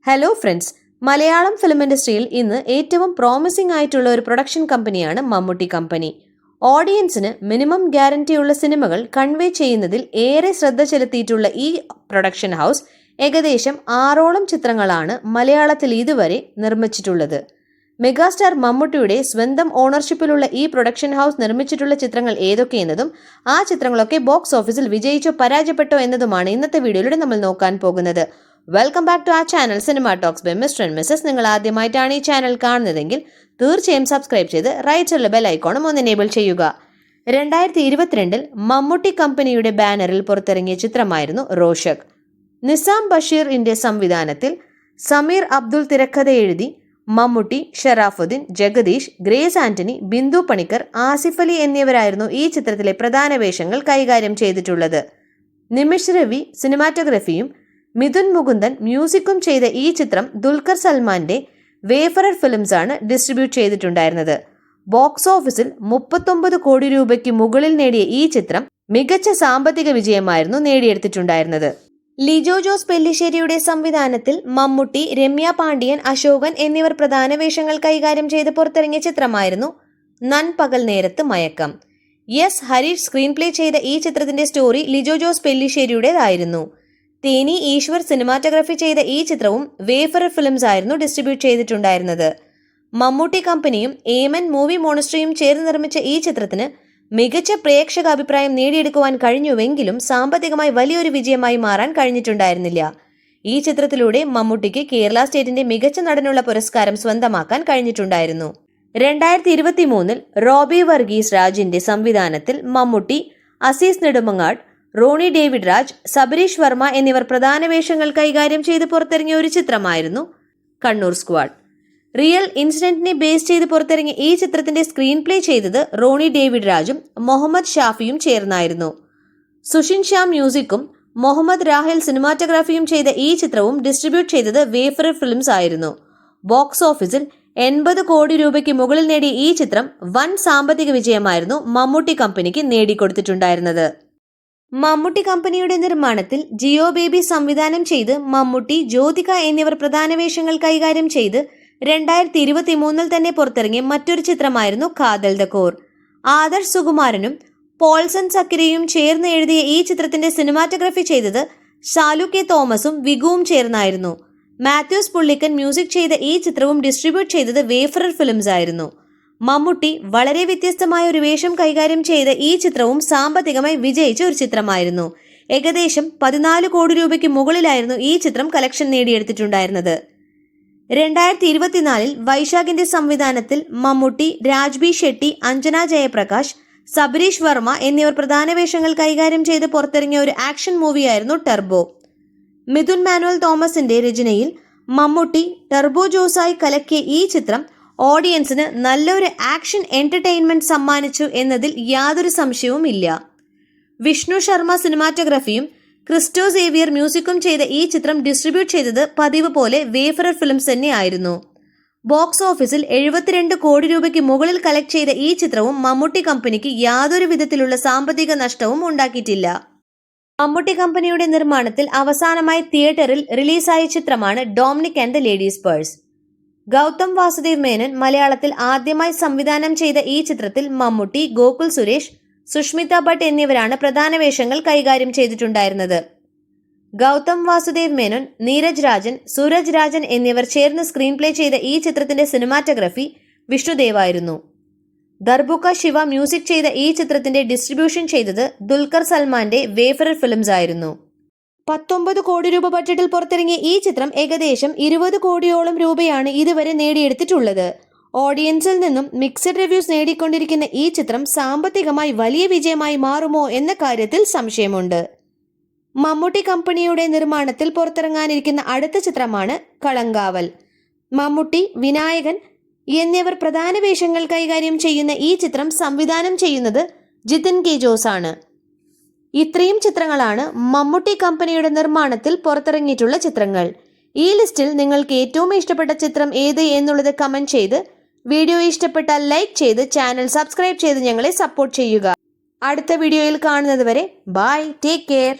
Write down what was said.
Hello friends, Malayalam film ഇൻഡസ്ട്രിയിൽ ഇന്ന് ഏറ്റവും പ്രോമിസിംഗ് ആയിട്ടുള്ള ഒരു പ്രൊഡക്ഷൻ കമ്പനിയാണ് മമ്മൂട്ടി കമ്പനി. ഓഡിയൻസിന് മിനിമം ഗ്യാരണ്ടിയുള്ള സിനിമകൾ കൺവേ ചെയ്യുന്നതിൽ ഏറെ ശ്രദ്ധ ചെലുത്തിയിട്ടുള്ള ഈ പ്രൊഡക്ഷൻ ഹൗസ് ഏകദേശം 6ഓളം ചിത്രങ്ങളാണ് മലയാളത്തിൽ ഇതുവരെ നിർമ്മിച്ചിട്ടുള്ളത്. മെഗാസ്റ്റാർ മമ്മൂട്ടിയുടെ സ്വന്തം ഓണർഷിപ്പിലുള്ള ഈ പ്രൊഡക്ഷൻ ഹൗസ് നിർമ്മിച്ചിട്ടുള്ള ചിത്രങ്ങൾ ഏതൊക്കെയെന്നതും ആ ചിത്രങ്ങളൊക്കെ ബോക്സ് ഓഫീസിൽ വിജയിച്ചോ പരാജയപ്പെട്ടോ എന്നതുമാണ് ഇന്നത്തെ വീഡിയോയിലൂടെ നമ്മൾ നോക്കാൻ പോകുന്നത്. വെൽക്കം ബാക്ക് ടു ആ channel cinema talks by Mr and Mrs. നിങ്ങൾ ആദ്യമായിട്ടാണ് ഈ ചാനൽ കാണുന്നതെങ്കിൽ തീർച്ചയായും സബ്സ്ക്രൈബ് ചെയ്ത് റൈറ്റ് സൈഡിലെ ബെൽ ഐക്കോണും ഒന്ന് എനേബിൾ ചെയ്യുക. 2022 മമ്മൂട്ടി കമ്പനിയുടെ ബാനറിൽ പുറത്തിറങ്ങിയ ചിത്രമായിരുന്നു റോഷക്. നിസാം ബഷീറിന്റെ സംവിധാനത്തിൽ സമീർ അബ്ദുൾ തിരക്കഥ എഴുതി മമ്മൂട്ടി, ഷറാഫുദ്ദീൻ, ജഗദീഷ്, ഗ്രേസ് ആന്റണി, ബിന്ദു പണിക്കർ, ആസിഫ് അലി എന്നിവരായിരുന്നു ഈ ചിത്രത്തിലെ പ്രധാന വേഷങ്ങൾ കൈകാര്യം ചെയ്തിട്ടുള്ളത്. നിമിഷ് രവി സിനിമാറ്റോഗ്രഫിയും മിഥുൻ മുകുന്ദൻ മ്യൂസിക്കും ചെയ്ത ഈ ചിത്രം ദുൽഖർ സൽമാന്റെ വേഫറർ ഫിലിംസ് ആണ് ഡിസ്ട്രിബ്യൂട്ട് ചെയ്തിട്ടുണ്ടായിരുന്നത്. ബോക്സ് ഓഫീസിൽ 39 കോടി രൂപയ്ക്ക് മുകളിൽ നേടിയ ഈ ചിത്രം മികച്ച സാമ്പത്തിക വിജയമായിരുന്നു നേടിയെടുത്തിട്ടുണ്ടായിരുന്നത്. ലിജോ ജോസ് പെല്ലിശ്ശേരിയുടെ സംവിധാനത്തിൽ മമ്മൂട്ടി, രമ്യ പാണ്ഡ്യൻ, അശോകൻ എന്നിവർ പ്രധാന വേഷങ്ങൾ കൈകാര്യം ചെയ്ത് പുറത്തിറങ്ങിയ ചിത്രമായിരുന്നു നൻപകൽ നേരത്ത് മയക്കം. എസ് ഹരീഷ് സ്ക്രീൻ പ്ലേ ചെയ്ത ഈ ചിത്രത്തിന്റെ സ്റ്റോറി ലിജോ ജോസ് പെല്ലിശ്ശേരിയുടേതായിരുന്നു. തേനി ഈശ്വർ സിനിമാറ്റോഗ്രഫി ചെയ്ത ഈ ചിത്രവും വേഫറർ ഫിലിംസ് ആയിരുന്നു ഡിസ്ട്രിബ്യൂട്ട് ചെയ്തിട്ടുണ്ടായിരുന്നത്. മമ്മൂട്ടി കമ്പനിയും ഏമൻ മൂവി മോണസ്ട്രിയും ചേർന്ന് നിർമ്മിച്ച ഈ ചിത്രത്തിന് മികച്ച പ്രേക്ഷക അഭിപ്രായം നേടിയെടുക്കുവാൻ കഴിഞ്ഞുവെങ്കിലും സാമ്പത്തികമായി വലിയൊരു വിജയമായി മാറാൻ കഴിഞ്ഞിട്ടുണ്ടായിരുന്നില്ല. ഈ ചിത്രത്തിലൂടെ മമ്മൂട്ടിക്ക് കേരള സ്റ്റേറ്റിന്റെ മികച്ച നടനുള്ള പുരസ്കാരം സ്വന്തമാക്കാൻ കഴിഞ്ഞിട്ടുണ്ടായിരുന്നു. 2023 റോബി വർഗീസ് രാജിന്റെ സംവിധാനത്തിൽ മമ്മൂട്ടി, അസീസ് നെടുമങ്ങാട്, റോണി ഡേവിഡ് രാജ്, സബരീഷ് വർമ്മ എന്നിവർ പ്രധാന വേഷങ്ങൾ കൈകാര്യം ചെയ്ത് പുറത്തിറങ്ങിയ ഒരു ചിത്രമായിരുന്നു കണ്ണൂർ സ്ക്വാഡ്. റിയൽ ഇൻസിഡന്റിനെ ബേസ് ചെയ്ത് പുറത്തിറങ്ങിയ ഈ ചിത്രത്തിന്റെ സ്ക്രീൻ പ്ലേ ചെയ്തത് റോണി ഡേവിഡ് രാജും മുഹമ്മദ് ഷാഫിയും ചേർന്നായിരുന്നു. സുഷിൻ ഷാ മ്യൂസിക്കും മുഹമ്മദ് രാഹേൽ സിനിമാറ്റോഗ്രാഫിയും ചെയ്ത ഈ ചിത്രവും ഡിസ്ട്രിബ്യൂട്ട് ചെയ്തത് വേഫറർ ഫിലിംസ് ആയിരുന്നു. ബോക്സ് ഓഫീസിൽ 80 കോടി രൂപയ്ക്ക് മുകളിൽ നേടിയ ഈ ചിത്രം വൻ സാമ്പത്തിക വിജയമായിരുന്നു മമ്മൂട്ടി കമ്പനിക്ക് നേടിക്കൊടുത്തിട്ടുണ്ടായിരുന്നത്. മമ്മൂട്ടി കമ്പനിയുടെ നിർമ്മാണത്തിൽ ജിയോ ബേബി സംവിധാനം ചെയ്ത് മമ്മൂട്ടി, ജ്യോതിക എന്നിവർ പ്രധാന വേഷങ്ങൾ കൈകാര്യം ചെയ്ത് 2023 തന്നെ പുറത്തിറങ്ങിയ മറ്റൊരു ചിത്രമായിരുന്നു കാതൽ ദ കോർ. ആദർശ് സുകുമാരനും പോൾസൺ സക്കിരയും ചേർന്ന് എഴുതിയ ഈ ചിത്രത്തിന്റെ സിനിമാറ്റോഗ്രഫി ചെയ്തത് ഷാലു കെ തോമസും വിഗുവും ചേർന്നായിരുന്നു. മാത്യൂസ് പുള്ളിക്കൻ മ്യൂസിക് ചെയ്ത ഈ ചിത്രവും ഡിസ്ട്രിബ്യൂട്ട് ചെയ്തത് വേഫറർ ഫിലിംസ് ആയിരുന്നു. മമ്മൂട്ടി വളരെ വ്യത്യസ്തമായ ഒരു വേഷം കൈകാര്യം ചെയ്ത ഈ ചിത്രവും സാമ്പത്തികമായി വിജയിച്ച ഒരു ചിത്രമായിരുന്നു. ഏകദേശം 14 കോടി രൂപയ്ക്ക് മുകളിലായിരുന്നു ഈ ചിത്രം കളക്ഷൻ നേടിയെടുത്തിട്ടുണ്ടായിരുന്നത്. 2024 വൈശാഖിന്റെ സംവിധാനത്തിൽ മമ്മൂട്ടി, രാജ്ബി ഷെട്ടി, അഞ്ജന ജയപ്രകാശ്, സബരീഷ് വർമ്മ എന്നിവർ പ്രധാന വേഷങ്ങൾ കൈകാര്യം ചെയ്ത് പുറത്തിറങ്ങിയ ഒരു ആക്ഷൻ മൂവിയായിരുന്നു ടർബോ. മിഥുൻ മാനുവൽ തോമസിന്റെ രചനയിൽ മമ്മൂട്ടി ടർബോ ജോസായി കലക്കിയ ഈ ചിത്രം ഓഡിയൻസിന് നല്ലൊരു ആക്ഷൻ എന്റർടൈൻമെന്റ് സമ്മാനിച്ചു എന്നതിൽ യാതൊരു സംശയവും ഇല്ല. വിഷ്ണു ശർമ്മ സിനിമാറ്റോഗ്രഫിയും ക്രിസ്റ്റോ സേവിയർ മ്യൂസിക്കും ചെയ്ത ഈ ചിത്രം ഡിസ്ട്രിബ്യൂട്ട് ചെയ്തത് പതിവ് പോലെ വേഫറർ ഫിലിംസ് തന്നെയായിരുന്നു. ബോക്സ് ഓഫീസിൽ 72 കോടി രൂപയ്ക്ക് മുകളിൽ കളക്ട് ചെയ്ത ഈ ചിത്രവും മമ്മൂട്ടി കമ്പനിക്ക് യാതൊരു വിധത്തിലുള്ള സാമ്പത്തിക നഷ്ടവും ഉണ്ടാക്കിയിട്ടില്ല. മമ്മൂട്ടി കമ്പനിയുടെ നിർമ്മാണത്തിൽ അവസാനമായി തിയേറ്ററിൽ റിലീസായ ചിത്രമാണ് Dominic and the ladies purse. Gautham Vasudev Menon മലയാളത്തിൽ ആദ്യമായി സംവിധാനം ചെയ്ത ഈ ചിത്രത്തിൽ മമ്മൂട്ടി, ഗോകുൽ സുരേഷ്, സുഷ്മിത ഭട്ട് എന്നിവരാണ് പ്രധാന വേഷങ്ങൾ കൈകാര്യം ചെയ്തിട്ടുണ്ടായിരുന്നത്. ഗൗതം വാസുദേവ് മേനോൻ, നീരജ് രാജൻ, സൂരജ് രാജൻ എന്നിവർ ചേർന്ന് സ്ക്രീൻ പ്ലേ ചെയ്ത ഈ ചിത്രത്തിന്റെ സിനിമാറ്റോഗ്രഫി വിഷ്ണുദേവായിരുന്നു. ദർബുക ശിവ മ്യൂസിക് ചെയ്ത ഈ ചിത്രത്തിന്റെ ഡിസ്ട്രിബ്യൂഷൻ ചെയ്തത് ദുൽഖർ സൽമാന്റെ വേഫറർ ഫിലിംസ് ആയിരുന്നു. 19 കോടി രൂപ ബഡ്ജറ്റിൽ പുറത്തിറങ്ങിയ ഈ ചിത്രം ഏകദേശം 20 കോടിയോളം രൂപയാണ് ഇതുവരെ നേടിയെടുത്തിട്ടുള്ളത്. ഓഡിയൻസിൽ നിന്നും മിക്സഡ് റിവ്യൂസ് നേടിക്കൊണ്ടിരിക്കുന്ന ഈ ചിത്രം സാമ്പത്തികമായി വലിയ വിജയമായി മാറുമോ എന്ന കാര്യത്തിൽ സംശയമുണ്ട്. മമ്മൂട്ടി കമ്പനിയുടെ നിർമ്മാണത്തിൽ പുറത്തിറങ്ങാനിരിക്കുന്ന അടുത്ത ചിത്രമാണ് കളങ്കാവൽ. മമ്മൂട്ടി, വിനായകൻ എന്നിവർ പ്രധാന വേഷങ്ങൾ കൈകാര്യം ചെയ്യുന്ന ഈ ചിത്രം സംവിധാനം ചെയ്യുന്നത് ജിതിൻ കെ ജോസ് ആണ്. ഇത്രയും ചിത്രങ്ങളാണ് മമ്മൂട്ടി കമ്പനിയുടെ നിർമ്മാണത്തിൽ പുറത്തിറങ്ങിയിട്ടുള്ള ചിത്രങ്ങൾ. ഈ ലിസ്റ്റിൽ നിങ്ങൾക്ക് ഏറ്റവും ഇഷ്ടപ്പെട്ട ചിത്രം ഏത് എന്നുള്ളത് കമന്റ് ചെയ്ത്, വീഡിയോ ഇഷ്ടപ്പെട്ടാൽ ലൈക്ക് ചെയ്ത് ചാനൽ സബ്സ്ക്രൈബ് ചെയ്ത് ഞങ്ങളെ സപ്പോർട്ട് ചെയ്യുക. അടുത്ത വീഡിയോയിൽ കാണുന്നത് വരെ ബൈ, ടേക്ക് കെയർ.